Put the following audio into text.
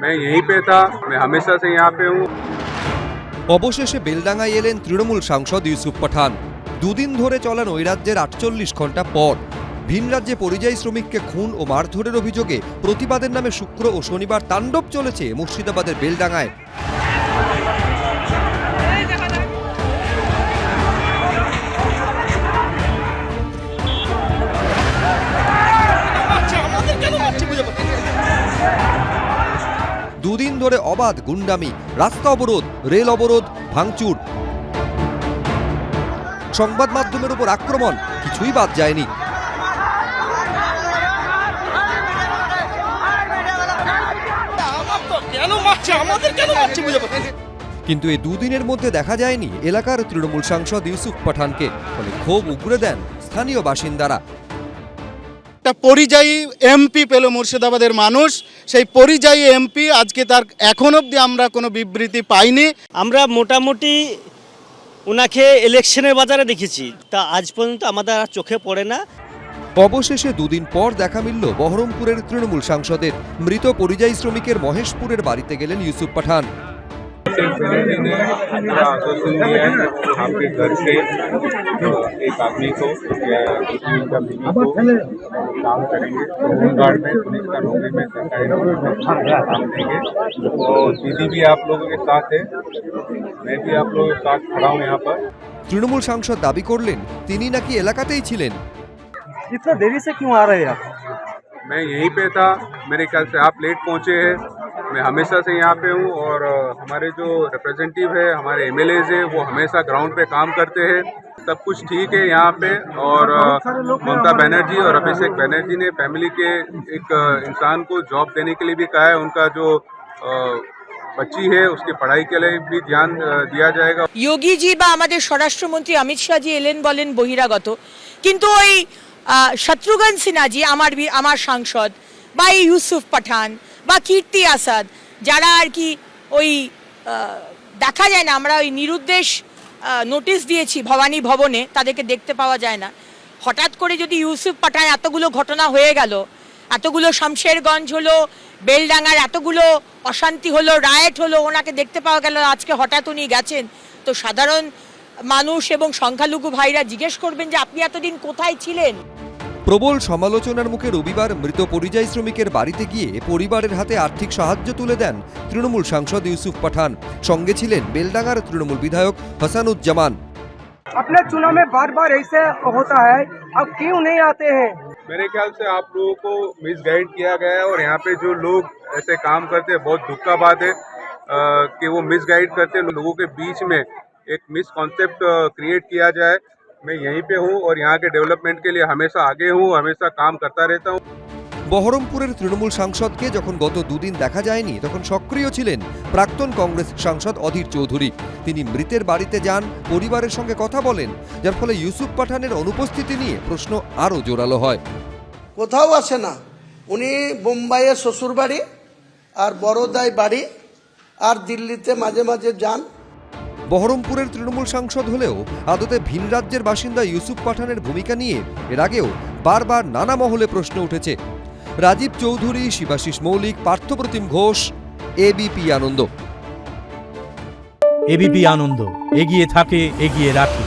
मैं यहीं पे था, मैं हमेशा से यहाँ पे हूँ। অবশেষে বেলডাঙ্গায় এলেন তৃণমূল সাংসদ ইউসুফ পাঠান। দুদিন ধরে চলা নৈরাজ্যের 48 ঘন্টা পর ভিন রাজ্যে পরিযায়ী শ্রমিককে খুন ও মারধরের অভিযোগে প্রতিবাদের নামে শুক্র ও শনিবার তাণ্ডব চলেছে মুর্শিদাবাদের বেলডাঙ্গায়। দুদিন ধরে অবাধ গুন্ডামি, রাস্তা অবরোধ, রেল অবরোধ, ভাঙচুর, সংবাদ মাধ্যমের উপর আক্রমণ, কিছুই বাদ যায়নি। কিন্তু এই দুদিনের মধ্যে দেখা যায়নি এলাকার তৃণমূল সাংসদ ইউসুফ পাঠানকে, ফলে ক্ষোভ উগরে দেন স্থানীয় বাসিন্দারা। একটা পরিযায়ী এমপি পেল মুর্শিদাবাদের মানুষ, সেই পরিযায়ী এমপি আজকে তার এখন অবধি আমরা কোনো বিবৃতি পাইনি। আমরা মোটামুটি ওনাকে ইলেকশনের বাজারে দেখেছি, তা আজ পর্যন্ত আমাদের আর চোখে পড়ে না। অবশেষে দুদিন পর দেখা মিলল বহরমপুরের তৃণমূল সাংসদের। মৃত পরিযায়ী শ্রমিকের মহেশপুরের বাড়িতে গেলেন ইউসুফ পাঠান। आपके घर से एक आदमी को या उनका बीवी को काम करेंगे, होमगार्ड में, पुलिस का नौकरी में, सरकारी नौकरी में काम देंगे। और दीदी भी आप लोगों के साथ है, मैं भी आप लोगों के साथ खड़ा हूँ यहाँ पर। তৃণমূল সাংসদ দাবি করলেন তিনি নাকি এলাকাতেই ছিলেন। इतना देरी से क्यों आ रहे हैं आप? मैं यहीं पे था, मेरे ख्याल से आप लेट पहुँचे हैं। मैं हमेशा से यहाँ पे हूँ और हमारे जो रिप्रेजेंटेटिव है, हमारे एमएलएज है, वो हमेशा ग्राउंड पे काम करते हैं। सब कुछ ठीक है यहाँ पे। और ममता बनर्जी और अभिषेक बनर्जी ने फैमिली के एक इंसान को जॉब देने के लिए भी कहा है। उनका जो बच्ची है उसकी पढ़ाई के लिए भी ध्यान दिया जाएगा। योगी जी বা আমাদের স্বরাষ্ট্রমন্ত্রী অমিত শাহ জি এলেন বলেন বহিরাগত, কিন্তু ওই শত্রুঘ্ন সিনহা জি আমার সাংসদ বা ইউসুফ পাঠান বা কীর্তি আসাদ, যারা আর কি ওই দেখা যায় না, আমরা ওই নিরুদ্দেশ নোটিশ দিয়েছি ভবানী ভবনে, তাদেরকে দেখতে পাওয়া যায় না। হঠাৎ করে যদি ইউসুফ পাঠান, এতগুলো ঘটনা হয়ে গেল, এতগুলো শামশেরগঞ্জ হলো, বেলডাঙ্গার এতগুলো অশান্তি হলো, রায়েট হলো, ওনাকে দেখতে পাওয়া গেল, আজকে হঠাৎ উনি গেছেন, তো সাধারণ মানুষ এবং সংখ্যালঘু ভাইরা জিজ্ঞেস করবেন যে আপনি এতদিন কোথায় ছিলেন। প্রবল সমালোচনার মুখে রবিবার মৃত পরিযায়ী শ্রমিকের বাড়িতে গিয়ে পরিবারের হাতে আর্থিক সাহায্য তুলে দেন তৃণমূল সাংসদ ইউসুফ পাঠান। সঙ্গে ছিলেন বেলডাঙ্গার তৃণমূল বিধায়ক হাসানুজ্জামান। अपने चुनाव में बार बार ऐसे होता है, अब क्यों नहीं आते हैं? मेरे ख्याल से आप लोगों को मिसगाइड किया गया है और यहाँ पे जो लोग ऐसे काम करते हैं, बहुत दुख का बात है कि वो मिसगाइड करते हैं, लोगों के बीच में एक मिसकॉन्सेप्ट क्रिएट किया जाए। मैं यहीं पे हूँ और यहाँ के डेवलपमेंट के लिए हमेशा आगे हूँ, हमेशा काम करता रहता हूँ। বহরমপুরের তৃণমূল সাংসদকে যখন গত দুদিন দেখা যায়নি, তখন সক্রিয় ছিলেন প্রাক্তন কংগ্রেস সাংসদ অধীর চৌধুরী। তিনি মৃতের বাড়িতে যান, পরিবারের সঙ্গে কথা বলেন, যার ফলে ইউসুফ পাঠানের অনুপস্থিতি নিয়ে প্রশ্ন আরও জোরালো হয়। কোথাও আসে না, উনি বোম্বাইয়ে শ্বশুর বাড়ি আর বড়োদায় বাড়ি আর দিল্লিতে মাঝে মাঝে যান। বহরমপুরের তৃণমূল সাংসদ হলেও আদতে ভিন রাজ্যের বাসিন্দা ইউসুফ পাঠানের ভূমিকা নিয়ে এর আগেও বারবার নানা মহলে প্রশ্ন উঠেছে। রাজীব চৌধুরী, শিবাশিস মৌলিক, পার্থপ্রতিম ঘোষ, এবিপি আনন্দ। এবিপি আনন্দ, এগিয়ে থাকে, এগিয়ে রাখে।